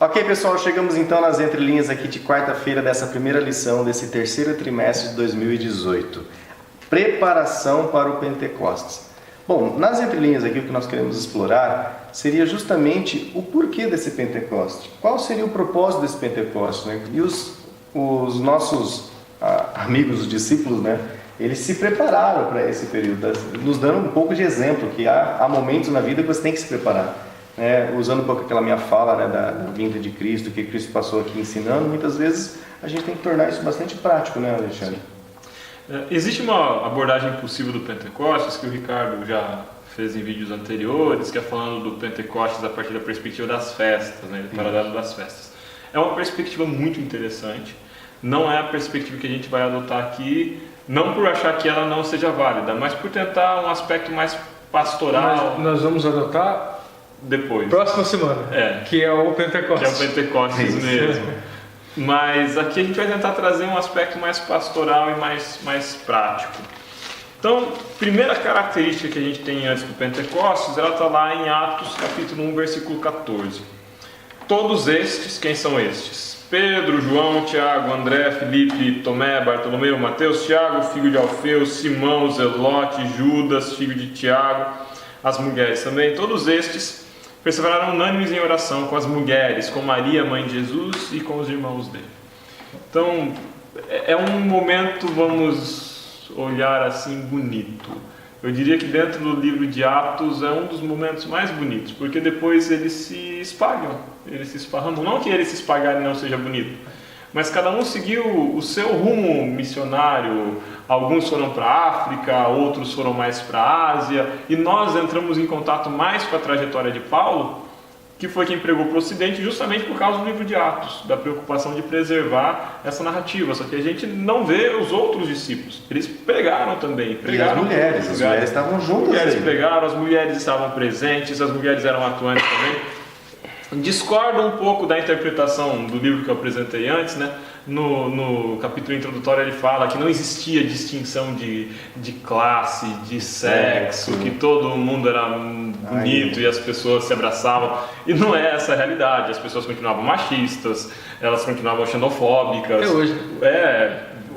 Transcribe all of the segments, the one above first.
Ok, pessoal, chegamos então nas entrelinhas aqui de quarta-feira dessa primeira lição desse terceiro trimestre de 2018. Preparação para o Pentecostes. Bom, nas entrelinhas aqui o que nós queremos explorar seria justamente o porquê desse Pentecostes. Qual seria o propósito desse Pentecostes, né? E os nossos amigos, os discípulos, né? Eles se prepararam para esse período, nos dando um pouco de exemplo, que há momentos na vida que você tem que se preparar. Usando um pouco aquela minha fala, né, da vinda de Cristo, que Cristo passou aqui ensinando, muitas vezes a gente tem que tornar isso bastante prático, né, Alexandre? Existe uma abordagem possível do Pentecostes, que o Ricardo já fez em vídeos anteriores, que é falando do Pentecostes a partir da perspectiva das festas, né, do paralelo das festas. É uma perspectiva muito interessante, não é a perspectiva que a gente vai adotar aqui, não por achar que ela não seja válida, mas por tentar um aspecto mais pastoral. Nós vamos adotar depois. Próxima semana, que é o Pentecostes. Que é o Pentecostes mesmo. Mas aqui a gente vai tentar trazer um aspecto mais pastoral e mais prático. Então, primeira característica que a gente tem antes do Pentecostes, ela está lá em Atos capítulo 1, versículo 14. Todos estes, quem são estes? Pedro, João, Tiago, André, Filipe, Tomé, Bartolomeu, Mateus, Tiago, filho de Alfeu, Simão, Zelote, Judas, filho de Tiago, as mulheres também. Todos estes perseveraram unânimes em oração com as mulheres, com Maria, mãe de Jesus, e com os irmãos dele. Então, é um momento, vamos olhar assim, bonito. Eu diria que dentro do livro de Atos é um dos momentos mais bonitos, porque depois eles se espalham, eles se esparramam. Não que eles se espalharem não seja bonito, mas cada um seguiu o seu rumo missionário. Alguns foram para a África, outros foram mais para a Ásia, e nós entramos em contato mais com a trajetória de Paulo, que foi quem pregou para o Ocidente, justamente por causa do livro de Atos, da preocupação de preservar essa narrativa. Só que a gente não vê os outros discípulos. Eles pregaram também. Pregaram, e as mulheres estavam juntas. As mulheres pregaram, as mulheres estavam presentes, as mulheres eram atuantes também. Discordo um pouco da interpretação do livro que eu apresentei antes, né? No capítulo introdutório ele fala que não existia distinção de classe, de sexo, que todo mundo era bonito e as pessoas se abraçavam. E não é essa a realidade. As pessoas continuavam machistas, elas continuavam xenofóbicas. Até hoje.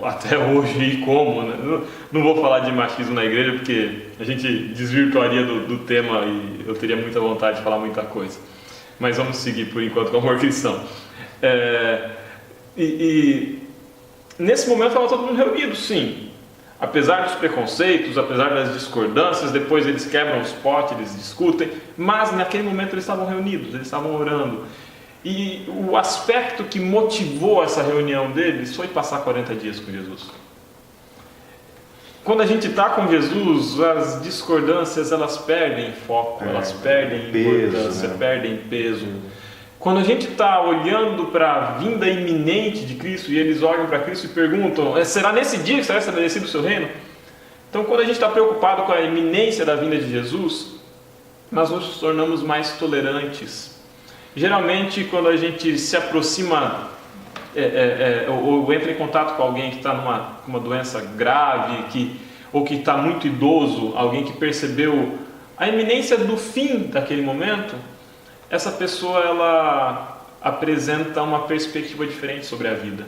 Até hoje, e como, né? Não vou falar de machismo na igreja porque a gente desvirtuaria do tema e eu teria muita vontade de falar muita coisa. Mas vamos seguir por enquanto com o amor cristão. E nesse momento estava todo mundo reunido, sim. Apesar dos preconceitos, apesar das discordâncias, depois eles quebram os potes, eles discutem, mas naquele momento eles estavam reunidos, eles estavam orando. E o aspecto que motivou essa reunião deles foi passar 40 dias com Jesus. Quando a gente está com Jesus, as discordâncias elas perdem foco, elas perdem importância, perdem peso. Quando a gente está olhando para a vinda iminente de Cristo e eles olham para Cristo e perguntam: será nesse dia que será estabelecido o seu reino? Então, quando a gente está preocupado com a iminência da vinda de Jesus, nós nos tornamos mais tolerantes. Geralmente, quando a gente se aproxima ou entra em contato com alguém que está com uma doença grave, ou que está muito idoso, alguém que percebeu a iminência do fim daquele momento, essa pessoa ela apresenta uma perspectiva diferente sobre a vida.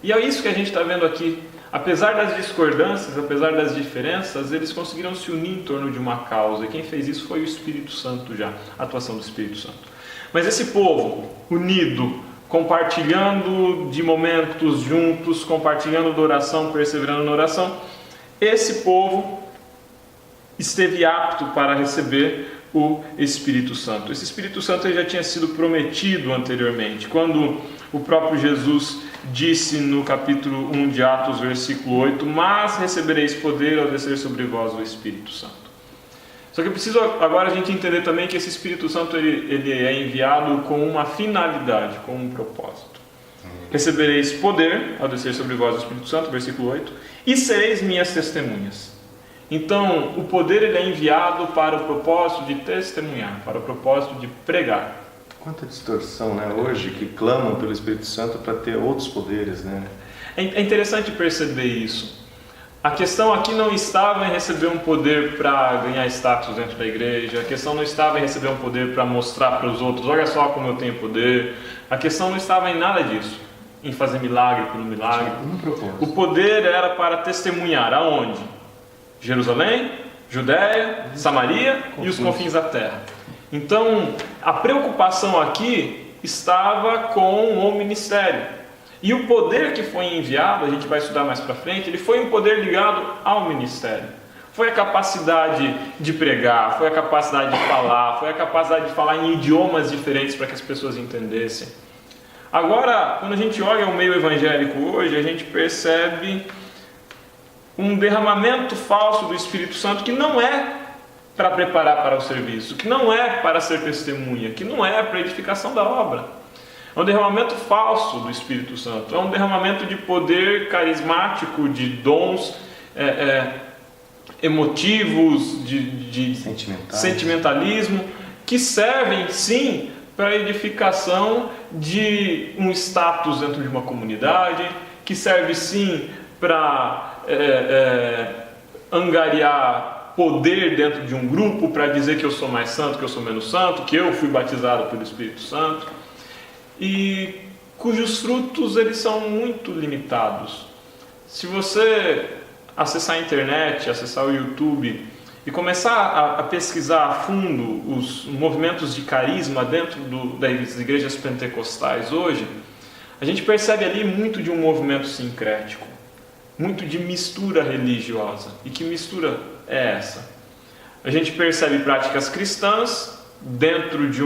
E é isso que a gente está vendo aqui. Apesar das discordâncias, apesar das diferenças, eles conseguiram se unir em torno de uma causa. E quem fez isso foi o Espírito Santo já, a atuação do Espírito Santo. Mas esse povo unido, compartilhando de momentos juntos, compartilhando da oração, perseverando na oração, esse povo esteve apto para receber o Espírito Santo. Esse Espírito Santo já tinha sido prometido anteriormente, quando o próprio Jesus disse no capítulo 1 de Atos, versículo 8: mas recebereis poder ao descer sobre vós o Espírito Santo. Só que eu preciso agora a gente entender também que esse Espírito Santo ele é enviado com uma finalidade, com um propósito. Recebereis poder ao descer sobre vós o Espírito Santo, versículo 8, e sereis minhas testemunhas. Então, o poder ele é enviado para o propósito de testemunhar, para o propósito de pregar. Quanta distorção, né? Hoje, que clamam pelo Espírito Santo para ter outros poderes, né? É interessante perceber isso. A questão aqui não estava em receber um poder para ganhar status dentro da igreja. A questão não estava em receber um poder para mostrar para os outros: olha só como eu tenho poder. A questão não estava em nada disso, em fazer milagre pelo milagre. O poder era para testemunhar aonde? Jerusalém, Judéia, Samaria e os confins da terra. Então, a preocupação aqui estava com o ministério. E o poder que foi enviado, a gente vai estudar mais para frente, ele foi um poder ligado ao ministério. Foi a capacidade de pregar, foi a capacidade de falar, foi a capacidade de falar em idiomas diferentes para que as pessoas entendessem. Agora, quando a gente olha o meio evangélico hoje, a gente percebe um derramamento falso do Espírito Santo que não é para preparar para o serviço, que não é para ser testemunha, que não é para edificação da obra. É um derramamento falso do Espírito Santo, é um derramamento de poder carismático, de dons emotivos, de sentimentalismo, que servem sim para a edificação de um status dentro de uma comunidade, que serve sim para angariar poder dentro de um grupo, para dizer que eu sou mais santo, que eu sou menos santo, que eu fui batizado pelo Espírito Santo, e cujos frutos eles são muito limitados. Se você acessar a internet, acessar o YouTube e começar a pesquisar a fundo os movimentos de carisma dentro das igrejas pentecostais hoje, a gente percebe ali muito de um movimento sincrético, muito de mistura religiosa. E que mistura é essa? A gente percebe práticas cristãs dentro de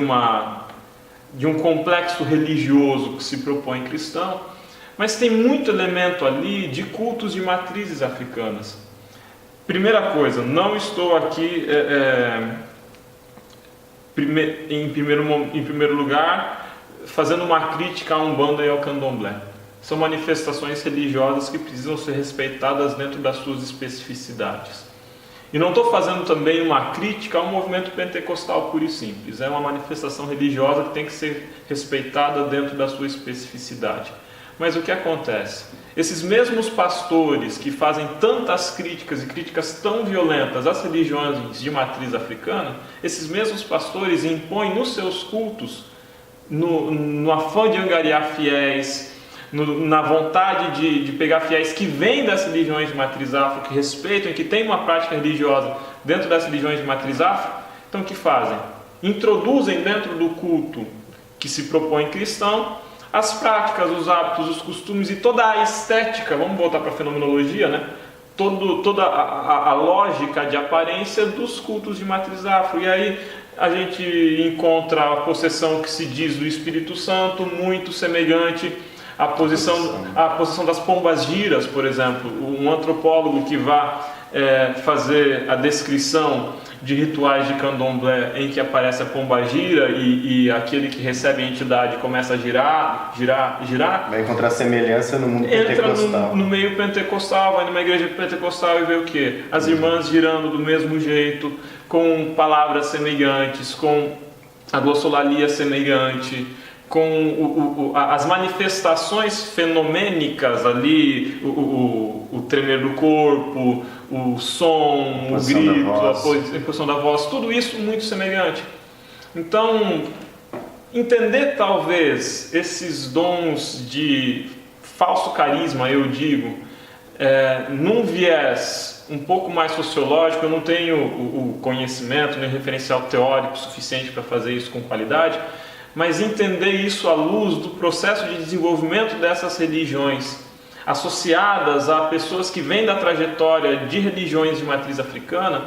um complexo religioso que se propõe cristão, mas tem muito elemento ali de cultos de matrizes africanas. Primeira coisa, não estou aqui em primeiro lugar fazendo uma crítica à Umbanda e ao Candomblé. São manifestações religiosas que precisam ser respeitadas dentro das suas especificidades. E não estou fazendo também uma crítica ao movimento pentecostal puro e simples. É uma manifestação religiosa que tem que ser respeitada dentro da sua especificidade. Mas o que acontece? Esses mesmos pastores que fazem tantas críticas e críticas tão violentas às religiões de matriz africana, esses mesmos pastores impõem nos seus cultos, no afã de angariar fiéis, na vontade de pegar fiéis que vêm das religiões de matriz afro, que respeitam e que têm uma prática religiosa dentro das religiões de matriz afro. Então o que fazem? Introduzem dentro do culto que se propõe cristão as práticas, os hábitos, os costumes e toda a estética, vamos voltar para a fenomenologia, né? Toda a lógica de aparência dos cultos de matriz afro. E aí a gente encontra a possessão que se diz do Espírito Santo, muito semelhante à posição das pombas-giras, por exemplo. Um antropólogo que vá fazer a descrição de rituais de candomblé em que aparece a pomba-gira e aquele que recebe a entidade começa a girar. Vai encontrar semelhança no mundo pentecostal. Entra no meio pentecostal, vai numa igreja pentecostal e vê o quê? As irmãs girando do mesmo jeito, com palavras semelhantes, com a glossolalia semelhante, com as manifestações fenomênicas ali, o tremer do corpo, o som, o grito, a posição da voz, tudo isso muito semelhante. Então, entender talvez esses dons de falso carisma, eu digo, num viés um pouco mais sociológico, eu não tenho o conhecimento, nem referencial teórico suficiente para fazer isso com qualidade, mas entender isso à luz do processo de desenvolvimento dessas religiões, associadas a pessoas que vêm da trajetória de religiões de matriz africana,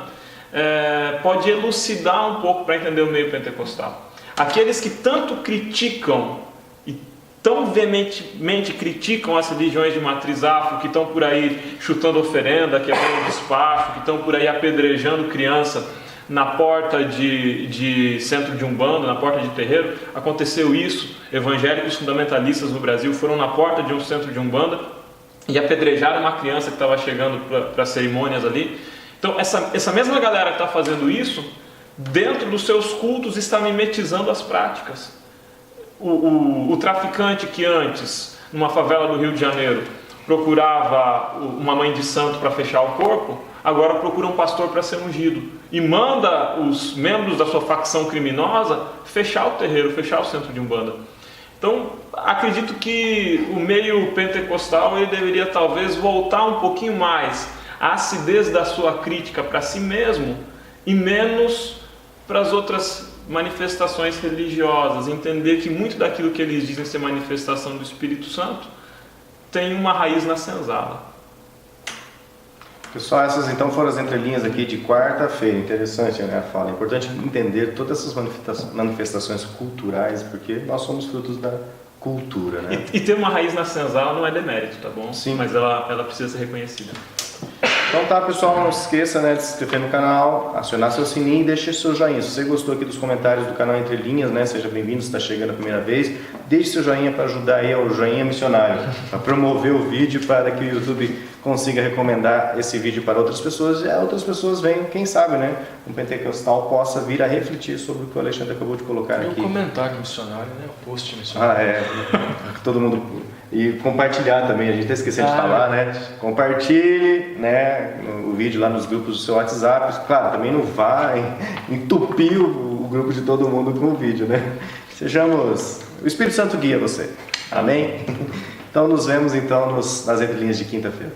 pode elucidar um pouco para entender o meio pentecostal. Aqueles que tanto criticam e tão veementemente criticam as religiões de matriz afro, que estão por aí chutando oferenda, quebrando despacho, que estão por aí apedrejando criança na porta de centro de Umbanda, na porta de terreiro. Aconteceu isso, evangélicos fundamentalistas no Brasil foram na porta de um centro de Umbanda e apedrejaram uma criança que estava chegando para as cerimônias ali. Então essa mesma galera que está fazendo isso, dentro dos seus cultos está mimetizando as práticas. O traficante que antes, numa favela do Rio de Janeiro, procurava uma mãe de santo para fechar o corpo, agora procura um pastor para ser ungido e manda os membros da sua facção criminosa fechar o terreiro, fechar o centro de Umbanda. Então, acredito que o meio pentecostal ele deveria talvez voltar um pouquinho mais à acidez da sua crítica para si mesmo e menos para as outras manifestações religiosas, entender que muito daquilo que eles dizem ser manifestação do Espírito Santo tem uma raiz na senzala. Pessoal, essas então foram as entrelinhas aqui de quarta-feira. Interessante, né, a fala. É importante entender todas essas manifestações culturais, porque nós somos frutos da cultura, né? E ter uma raiz na senzala não é demérito, tá bom? Sim. Mas ela precisa ser reconhecida. Então tá, pessoal, não se esqueça, né, de se inscrever no canal, acionar seu sininho e deixe seu joinha. Se você gostou aqui dos comentários do canal Entre Linhas, né, seja bem-vindo, se está chegando a primeira vez, deixe seu joinha para ajudar aí ao joinha missionário, para promover o vídeo, para que o YouTube consiga recomendar esse vídeo para outras pessoas e outras pessoas venham, quem sabe, né, um pentecostal possa vir a refletir sobre o que o Alexandre acabou de colocar aqui. E o comentário missionário, né, o post missionário. Todo mundo... E compartilhar também, a gente está esquecendo de falar, né? Compartilhe, né, o vídeo lá nos grupos do seu WhatsApp. Claro, também não vai entupir o grupo de todo mundo com o vídeo, né? Sejamos... O Espírito Santo guia você. Amém? Então nos vemos então nas entrelinhas de quinta-feira.